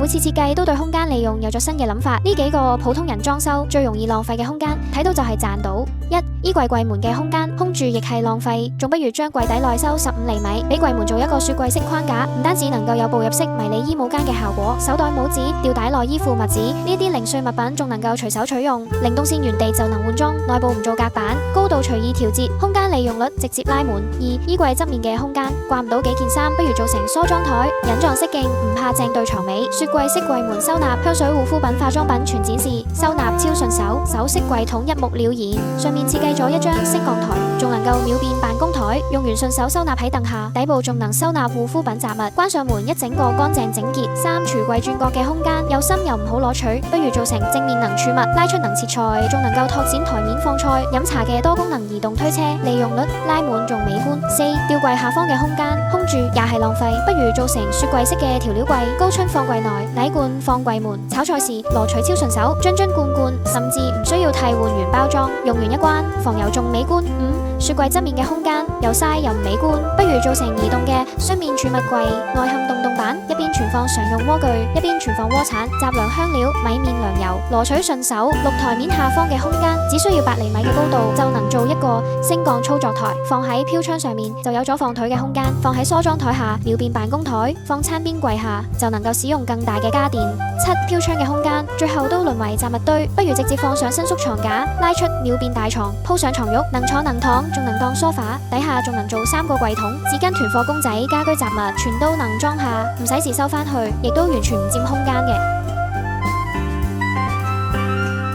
每次設計都對空間利用有咗新嘅諗法。呢幾個普通人裝修最容易浪費嘅空間，睇到就係賺到。一、衣櫃櫃門嘅空間空住亦係浪費，仲不如將櫃底內收15厘米，俾櫃門做一個雪櫃式框架，唔單止能夠有步入式迷你衣帽間嘅效果，手袋、帽子、吊帶內衣褲、襪子呢啲零碎物品仲能夠隨手取用，靈動線原地就能換裝，內部唔做隔板，高度隨意調節，空間利用率直接拉滿。二、衣櫃側面嘅空間掛唔到幾件衫，不如做成梳妝台，隱藏式徑，唔怕正對床尾，雪櫃式櫃門收納，香水、護膚品、化妝品全展示，收納超順手，手式櫃桶一目了然。上面設計咗一張升降台，仲能夠秒變辦公台，用完順手收納喺凳下，底部仲能收納護膚品雜物。關上門一整個乾淨整潔。三、櫥櫃轉角嘅空間又深又唔好攞取，不如做成正面能儲物，拉出能切菜，仲能夠拓展台面放菜、飲茶嘅多功能移動推車，利用率拉滿仲美觀。四、吊櫃下方嘅空間空住也係浪費，不如做成雪櫃式嘅調料櫃，高春放櫃內，奶罐放櫃門，炒菜時攞取超順手，樽罐罐，甚至唔需要替換原包裝，用完一關，防油仲美觀。五、雪櫃側面嘅空間又嘥又唔美觀，不如做成移動嘅雙面儲物櫃，內嵌洞洞板，一邊存放常用鍋具，一邊存放鍋鏟、雜糧、香料、米麵、糧油，攞取順手。六、台面下方嘅空間只需要8厘米嘅高度就能做一個升降操作台，放喺飄窗上面就有咗放腿嘅空間，放喺梳妝台下秒變辦公台，放餐邊櫃下就能夠使用更大嘅家電。七、飄窗嘅空間最後都淪為雜物堆，不如直接放上伸縮床架，拉出秒變大床，鋪上床褥，能坐能躺，仲能當梳化，底下仲能做3個櫃桶，紙巾、囤貨公仔、家居雜物全都能裝下，唔使時收返去，亦都完全唔佔空間嘅。